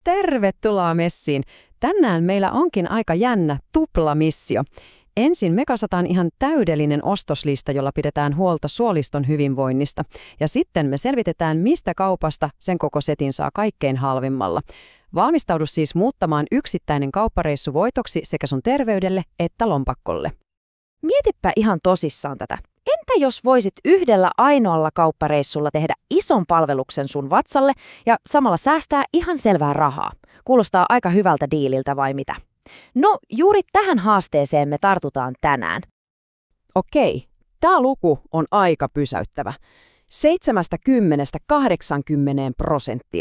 Tervetuloa messiin! Tänään meillä onkin aika jännä tuplamissio. Ensin me kasataan ihan täydellinen ostoslista, jolla pidetään huolta suoliston hyvinvoinnista. Ja sitten me selvitetään, mistä kaupasta sen koko setin saa kaikkein halvimmalla. Valmistaudu siis muuttamaan yksittäinen kauppareissu voitoksi sekä sun terveydelle että lompakkolle. Mietipä ihan tosissaan tätä. Entä jos voisit yhdellä ainoalla kauppareissulla tehdä ison palveluksen sun vatsalle ja samalla säästää ihan selvää rahaa? Kuulostaa aika hyvältä diililtä vai mitä? No, juuri tähän haasteeseen me tartutaan tänään. Okei, tämä luku on aika pysäyttävä.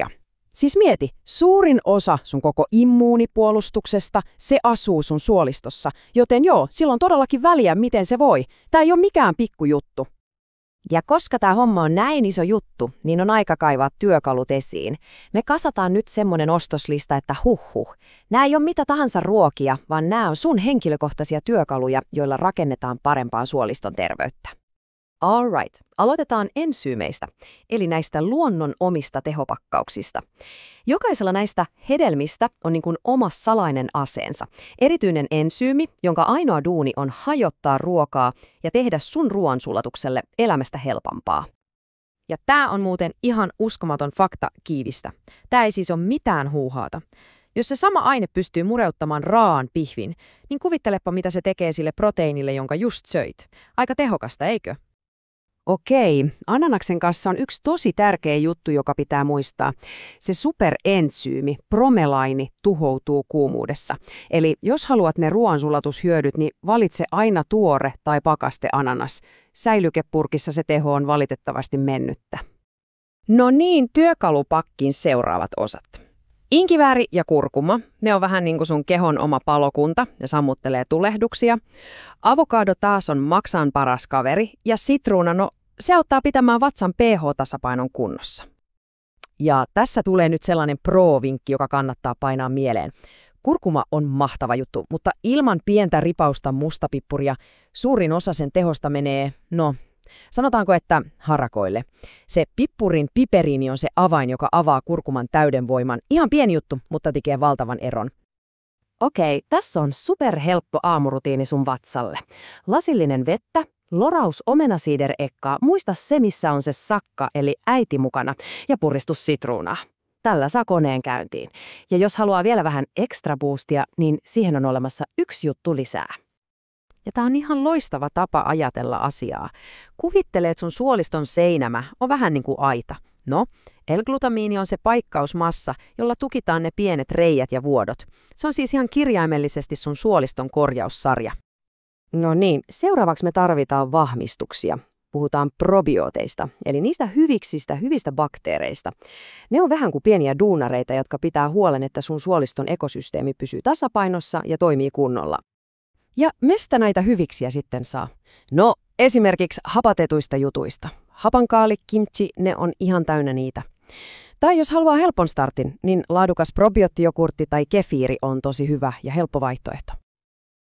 70–80%. Siis mieti, suurin osa sun koko immuunipuolustuksesta, se asuu sun suolistossa. Joten joo, silloin todellakin väliä, miten se voi. Tämä ei ole mikään pikkujuttu. Ja koska tämä homma on näin iso juttu, niin on aika kaivaa työkalut esiin. Me kasataan nyt semmoinen ostoslista, että nämä ei ole mitä tahansa ruokia, vaan nämä on sun henkilökohtaisia työkaluja, joilla rakennetaan parempaa suoliston terveyttä. All right, aloitetaan ensyymeistä, eli näistä luonnon omista tehopakkauksista. Jokaisella näistä hedelmistä on niin kuin oma salainen aseensa. Erityinen ensyymi, jonka ainoa duuni on hajottaa ruokaa ja tehdä sun ruoansulatukselle elämästä helpompaa. Ja tämä on muuten ihan uskomaton fakta kiivistä. Tämä ei siis ole mitään huuhaata. Jos se sama aine pystyy mureuttamaan raaan pihvin, niin kuvittelepa mitä se tekee sille proteiinille, jonka just söit. Aika tehokasta, eikö? Okei, ananaksen kanssa on yksi tosi tärkeä juttu, joka pitää muistaa. Se superensyymi, bromelaini, tuhoutuu kuumuudessa. Eli jos haluat ne ruoansulatushyödyt, niin valitse aina tuore tai pakaste ananas. Säilykepurkissa se teho on valitettavasti mennyttä. No niin, työkalupakkin seuraavat osat. Inkivääri ja kurkuma, ne on vähän niin kuin sun kehon oma palokunta ja sammuttelee tulehduksia. Avokado taas on maksan paras kaveri ja sitruuna, no se auttaa pitämään vatsan pH-tasapainon kunnossa. Ja tässä tulee nyt sellainen pro-vinkki, joka kannattaa painaa mieleen. Kurkuma on mahtava juttu, mutta ilman pientä ripausta mustapippuria suurin osa sen tehosta menee, sanotaanko, että harakoille. Se pippurin piperiini on se avain, joka avaa kurkuman täyden voiman. Ihan pieni juttu, mutta tekee valtavan eron. Okei, tässä on superhelppo aamurutiini sun vatsalle. Lasillinen vettä, loraus omenasiiderekkaa, muista se missä on se sakka eli äiti mukana ja puristus sitruunaa. Tällä saa koneen käyntiin. Ja jos haluaa vielä vähän extra boostia, niin siihen on olemassa yksi juttu lisää. Ja tämä on ihan loistava tapa ajatella asiaa. Kuvittele, että sun suoliston seinämä on vähän niin kuin aita. No, L-glutamiini on se paikkausmassa, jolla tukitaan ne pienet reijät ja vuodot. Se on siis ihan kirjaimellisesti sun suoliston korjaussarja. No niin, seuraavaksi me tarvitaan vahvistuksia. Puhutaan probiooteista, eli niistä hyvistä bakteereista. Ne on vähän kuin pieniä duunareita, jotka pitää huolen, että sun suoliston ekosysteemi pysyy tasapainossa ja toimii kunnolla. Ja mistä näitä hyviksiä sitten saa? No, esimerkiksi hapatetuista jutuista. Hapankaali, kimchi, ne on ihan täynnä niitä. Tai jos haluaa helpon startin, niin laadukas probioottijogurtti tai kefiiri on tosi hyvä ja helppo vaihtoehto.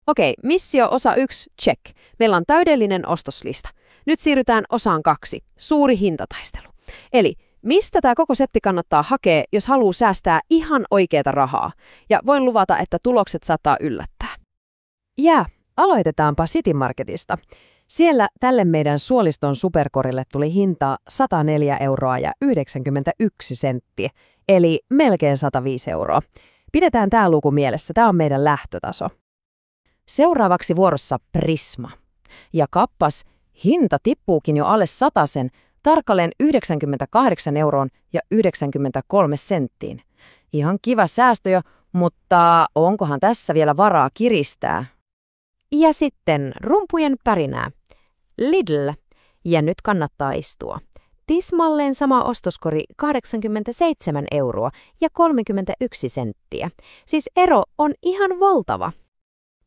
Okei, missio osa 1, check. Meillä on täydellinen ostoslista. Nyt siirrytään osaan 2, suuri hintataistelu. Eli mistä tämä koko setti kannattaa hakea, jos haluaa säästää ihan oikeata rahaa? Ja voin luvata, että tulokset saattaa yllättää. Aloitetaanpa City Marketista. Siellä tälle meidän suoliston superkorille tuli hintaa 104,91 €, eli melkein 105 €. Pidetään tämä luku mielessä, tämä on meidän lähtötaso. Seuraavaksi vuorossa Prisma. Ja kappas, hinta tippuukin jo alle 100 €, tarkalleen 98,93 €. Ihan kiva säästö jo, mutta onkohan tässä vielä varaa kiristää? Ja sitten rumpujen pärinää. Lidl. Ja nyt kannattaa istua. Tismalleen sama ostoskori 87 € ja 31 senttiä. Siis ero on ihan valtava.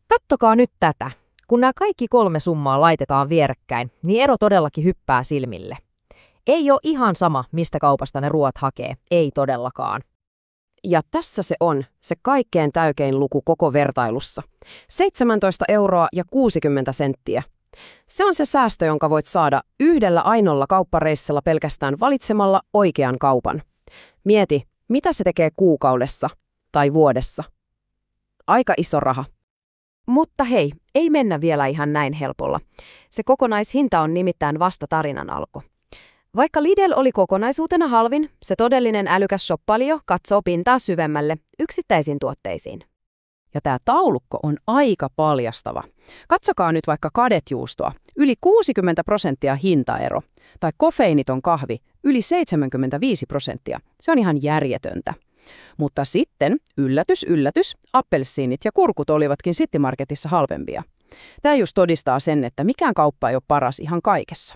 Kattokaa nyt tätä. Kun nämä kaikki 3 summaa laitetaan vierekkäin, niin ero todellakin hyppää silmille. Ei ole ihan sama, mistä kaupasta ne ruoat hakee. Ei todellakaan. Ja tässä se on, se kaikkein täykein luku koko vertailussa. 17,60 €. Se on se säästö, jonka voit saada yhdellä ainoalla kauppareissilla pelkästään valitsemalla oikean kaupan. Mieti, mitä se tekee kuukaudessa. Tai vuodessa. Aika iso raha. Mutta hei, ei mennä vielä ihan näin helpolla. Se kokonaishinta on nimittäin vasta tarinan alku. Vaikka Lidl oli kokonaisuutena halvin, se todellinen älykäs shoppailija katsoo pintaa syvemmälle yksittäisiin tuotteisiin. Ja tämä taulukko on aika paljastava. Katsokaa nyt vaikka kadetjuustoa, yli 60% hintaero. Tai kofeiiniton kahvi, yli 75%. Se on ihan järjetöntä. Mutta sitten, yllätys, yllätys, appelsiinit ja kurkut olivatkin Citymarketissa halvempia. Tämä just todistaa sen, että mikään kauppa ei ole paras ihan kaikessa.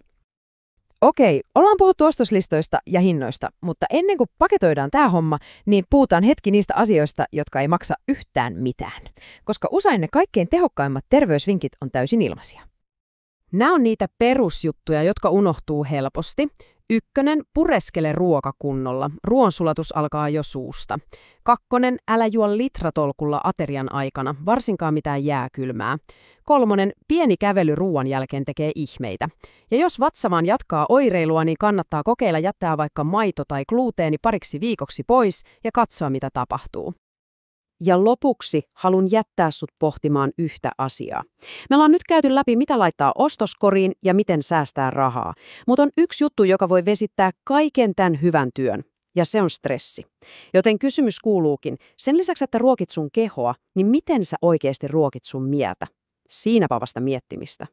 Okei, ollaan puhuttu ostoslistoista ja hinnoista, mutta ennen kuin paketoidaan tämä homma, niin puhutaan hetki niistä asioista, jotka ei maksa yhtään mitään. Koska usein ne kaikkein tehokkaimmat terveysvinkit on täysin ilmaisia. Nämä on niitä perusjuttuja, jotka unohtuu helposti. 1. Pureskele ruoka kunnolla. Ruoansulatus alkaa jo suusta. 2. Älä juo litratolkulla aterian aikana, varsinkaan mitään jääkylmää. 3. Pieni kävely ruoan jälkeen tekee ihmeitä. Ja jos vatsa vaan jatkaa oireilua, niin kannattaa kokeilla jättää vaikka maito tai gluteeni pariksi viikoksi pois ja katsoa, mitä tapahtuu. Ja lopuksi haluan jättää sut pohtimaan yhtä asiaa. Me ollaan nyt käyty läpi, mitä laittaa ostoskoriin ja miten säästää rahaa. Mutta on yksi juttu, joka voi vesittää kaiken tämän hyvän työn. Ja se on stressi. Joten kysymys kuuluukin, sen lisäksi, että ruokit sun kehoa, niin miten sä oikeasti ruokit sun mieltä? Siinäpä vasta miettimistä.